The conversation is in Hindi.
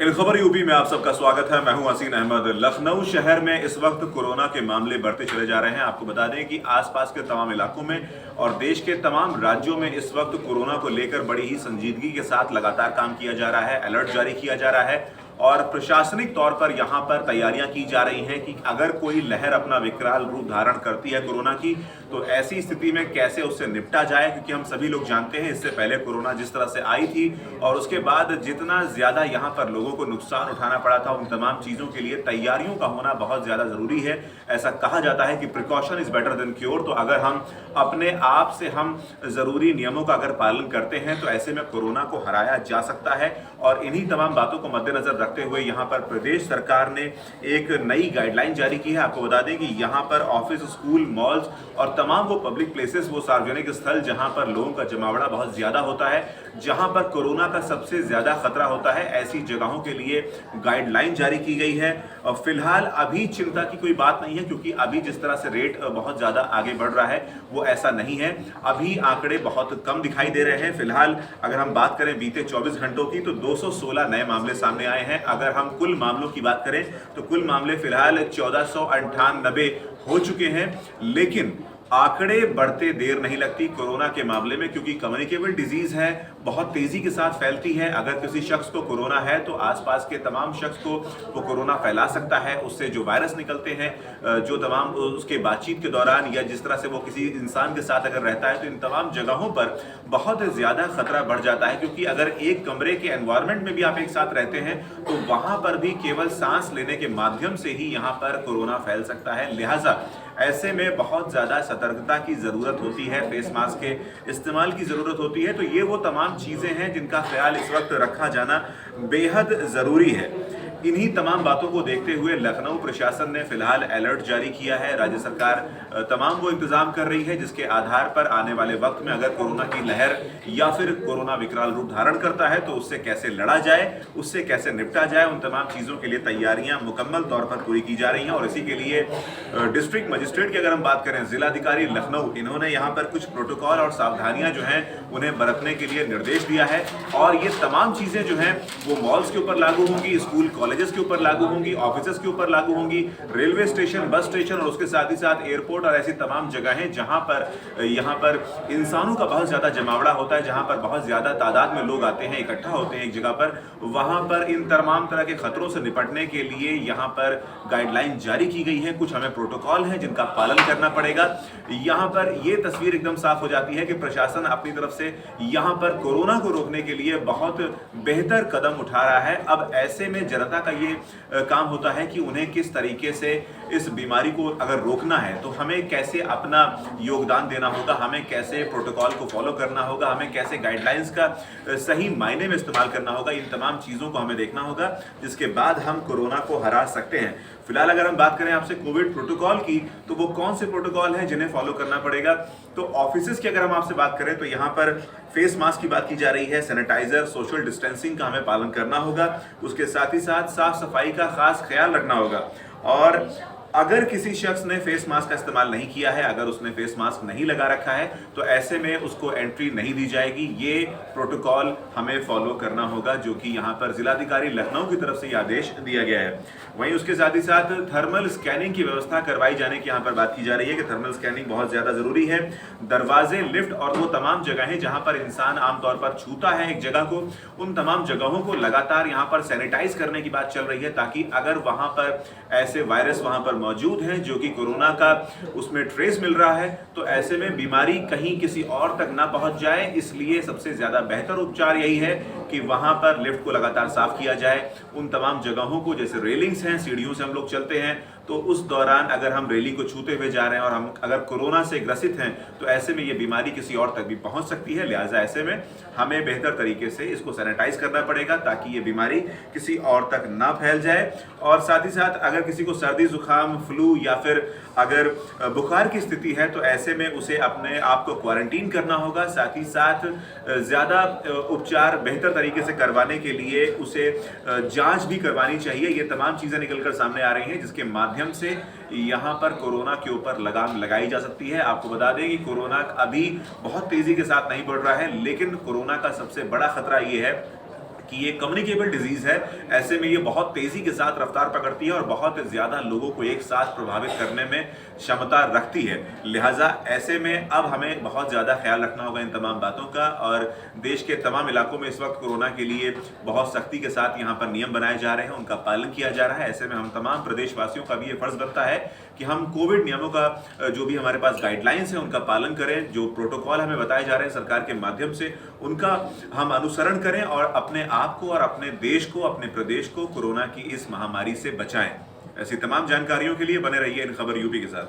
इन खबर यूपी में आप सबका स्वागत है। मैं हूं हसीन अहमद। लखनऊ शहर में इस वक्त कोरोना के मामले बढ़ते चले जा रहे हैं। आपको बता दें कि आसपास के तमाम इलाकों में और देश के तमाम राज्यों में इस वक्त कोरोना को लेकर बड़ी ही संजीदगी के साथ लगातार काम किया जा रहा है, अलर्ट जारी किया जा रहा है और प्रशासनिक तौर पर यहां पर तैयारियां की जा रही हैं कि अगर कोई लहर अपना विकराल रूप धारण करती है कोरोना की, तो ऐसी स्थिति में कैसे उससे निपटा जाए। क्योंकि हम सभी लोग जानते हैं इससे पहले कोरोना जिस तरह से आई थी और उसके बाद जितना ज्यादा यहां पर लोगों को नुकसान उठाना पड़ा था, उन तमाम चीजों के लिए तैयारियों का होना बहुत ज्यादा जरूरी है। ऐसा कहा जाता है कि precaution is better than cure. तो अगर हम अपने आप से हम जरूरी नियमों का अगर पालन करते हैं तो ऐसे में कोरोना को हराया जा सकता है। और इन्हीं तमाम बातों को मद्देनजर रखते हुए यहां पर प्रदेश सरकार ने एक नई गाइडलाइन जारी की है। आपको बता दें कि यहां पर ऑफिस, स्कूल, मॉल्स और तमाम वो पब्लिक प्लेसेस, वो सार्वजनिक स्थल जहां पर लोगों का जमावड़ा बहुत ज्यादा होता है, जहां पर कोरोना का सबसे ज्यादा खतरा होता है, ऐसी जगहों के लिए गाइडलाइन जारी की गई है। और फिलहाल अभी चिंता की कोई बात नहीं है, क्योंकि अभी जिस तरह से रेट बहुत ज्यादा आगे बढ़ रहा है वो ऐसा नहीं है। अभी आंकड़े बहुत कम दिखाई दे रहे हैं। फिलहाल अगर हम बात करें बीते 24 घंटों की, तो 216 नए मामले सामने आए हैं। अगर हम कुल मामलों की बात करें तो कुल मामले फिलहाल 1498 हो चुके हैं। लेकिन आंकड़े बढ़ते देर नहीं लगती कोरोना के मामले में, क्योंकि कम्युनिकेबल डिजीज है, बहुत तेजी के साथ फैलती है। अगर किसी शख्स को कोरोना है तो आसपास के तमाम शख्स को वो कोरोना फैला सकता है। उससे जो वायरस निकलते हैं, जो तमाम उसके बातचीत के दौरान या जिस तरह से वो किसी इंसान के साथ अगर रहता है, तो इन तमाम जगहों पर बहुत ज्यादा खतरा बढ़ जाता है। क्योंकि अगर एक कमरे के एनवायरमेंट में भी आप एक साथ रहते हैं तो वहां पर भी केवल सांस लेने के माध्यम से ही यहां पर कोरोना फैल सकता है। लिहाजा ऐसे में बहुत ज्यादा सतर्कता की जरूरत होती है, फेस मास्क के इस्तेमाल की जरूरत होती है। तो ये वो तमाम चीजें हैं जिनका ख्याल इस वक्त रखा जाना बेहद जरूरी है। इन्हीं तमाम बातों को देखते हुए लखनऊ प्रशासन ने फिलहाल अलर्ट जारी किया है। राज्य सरकार तमाम वो इंतजाम कर रही है जिसके आधार पर आने वाले वक्त में अगर कोरोना की लहर या फिर कोरोना विकराल रूप धारण करता है तो उससे कैसे लड़ा जाए, उससे कैसे निपटा जाए, उन तमाम चीजों के लिए तैयारियां मुकम्मल तौर पर पूरी की जा रही हैं। और इसी के लिए डिस्ट्रिक्ट मजिस्ट्रेट की अगर हम बात करें, जिलाधिकारी लखनऊ, इन्होंने यहाँ पर कुछ प्रोटोकॉल और सावधानियां जो हैं उन्हें बरतने के लिए निर्देश दिया है। और ये तमाम चीजें जो हैं वो मॉल्स के ऊपर लागू होंगी, स्कूल कॉलेजेस के ऊपर लागू होंगी, ऑफिसेस के ऊपर लागू होंगी, रेलवे स्टेशन, बस स्टेशन और उसके साथ ही साथ एयरपोर्ट और ऐसी तमाम जगहें जहां पर यहाँ पर इंसानों का बहुत ज्यादा जमावड़ा होता है, जहां पर बहुत ज्यादा तादाद में लोग आते हैं, इकट्ठा होते हैं एक जगह पर, वहां पर इन तमाम तरह के खतरों से निपटने के लिए यहाँ पर गाइडलाइन जारी की गई है। कुछ हमें प्रोटोकॉल हैं जिनका पालन करना पड़ेगा। यहाँ पर यह तस्वीर एकदम साफ हो जाती है कि प्रशासन अपनी तरफ से यहाँ पर कोरोना को रोकने के लिए बहुत बेहतर कदम उठा रहा है। अब ऐसे में जनता का ये काम होता है कि उन्हें किस तरीके से इस बीमारी को अगर रोकना है तो हमें कैसे अपना योगदान देना होगा, हमें कैसे प्रोटोकॉल को फॉलो करना होगा, हमें कैसे गाइडलाइंस का सही मायने में इस्तेमाल करना होगा। इन तमाम चीजों को हमें देखना होगा, जिसके बाद हम कोरोना को हरा सकते हैं। फिलहाल अगर हम बात करें आपसे कोविड प्रोटोकॉल की, तो वो कौन से प्रोटोकॉल हैं जिन्हें फॉलो करना पड़ेगा। तो ऑफिसेस की अगर हम आपसे बात करें तो यहाँ पर फेस मास्क की बात की जा रही है, सैनिटाइजर, सोशल डिस्टेंसिंग का हमें पालन करना होगा, उसके साथ ही साथ साफ सफाई का खास ख्याल रखना होगा। और अगर किसी शख्स ने फेस मास्क का इस्तेमाल नहीं किया है, अगर उसने फेस मास्क नहीं लगा रखा है, तो ऐसे में उसको एंट्री नहीं दी जाएगी। ये प्रोटोकॉल हमें फॉलो करना होगा, जो कि यहाँ पर जिलाधिकारी लखनऊ की तरफ से ये आदेश दिया गया है। वहीं उसके साथ ही साथ थर्मल स्कैनिंग की व्यवस्था करवाई जाने की यहाँ पर बात की जा रही है कि थर्मल स्कैनिंग बहुत ज्यादा जरूरी है। दरवाजे, लिफ्ट और वो तमाम जगहें जहां पर इंसान आमतौर पर छूता है एक जगह को, उन तमाम जगहों को लगातार यहाँ पर सैनिटाइज करने की बात चल रही है, ताकि अगर वहां पर ऐसे वायरस वहां पर मौजूद हैं जो कि कोरोना का उसमें ट्रेस मिल रहा है, तो ऐसे में बीमारी कहीं किसी और तक ना पहुंच जाए। इसलिए सबसे ज्यादा बेहतर उपचार यही है कि वहां पर लिफ्ट को लगातार साफ किया जाए। उन तमाम जगहों को, जैसे रेलिंग्स हैं, सीढ़ियों से हम लोग चलते हैं, तो उस दौरान अगर हम रेलिंग को छूते हुए जा रहे हैं और हम अगर कोरोना से ग्रसित हैं, तो ऐसे में ये बीमारी किसी और तक भी पहुंच सकती है। लिहाजा ऐसे में हमें बेहतर तरीके से इसको सैनिटाइज करना पड़ेगा, ताकि ये बीमारी किसी और तक ना फैल जाए। और साथ ही साथ अगर किसी को सर्दी, जुकाम, फ्लू या फिर अगर बुखार की स्थिति है, तो ऐसे में उसे अपने आप को क्वारंटीन करना होगा। साथ ही साथ ज्यादा उपचार बेहतर तरीके से करवाने के लिए उसे जांच भी करवानी चाहिए। ये तमाम चीजें निकलकर सामने आ रही हैं, जिसके माध्यम से यहाँ पर कोरोना के ऊपर लगाम लगाई जा सकती है। आपको बता दें कि कोरोना अभी बहुत तेजी के साथ नहीं बढ़ रहा है, लेकिन कोरोना का सबसे बड़ा खतरा ये है कि ये कम्युनिकेबल डिजीज है। ऐसे में ये बहुत तेजी के साथ रफ्तार पकड़ती है और बहुत ज्यादा लोगों को एक साथ प्रभावित करने में क्षमता रखती है। लिहाजा ऐसे में अब हमें बहुत ज्यादा ख्याल रखना होगा इन तमाम बातों का, और देश के तमाम इलाकों में इस वक्त कोरोना के लिए बहुत सख्ती के साथ यहाँ पर नियम बनाए जा रहे हैं, उनका पालन किया जा रहा है। ऐसे में हम तमाम प्रदेशवासियों का भी ये फर्ज बनता है कि हम कोविड नियमों का जो भी हमारे पास गाइडलाइंस है उनका पालन करें, जो प्रोटोकॉल हमें बताए जा रहे हैं सरकार के माध्यम से उनका हम अनुसरण करें और अपने आप को और अपने देश को, अपने प्रदेश को कोरोना की इस महामारी से बचाएं। ऐसी तमाम जानकारियों के लिए बने रहिए इन खबर यूपी के साथ।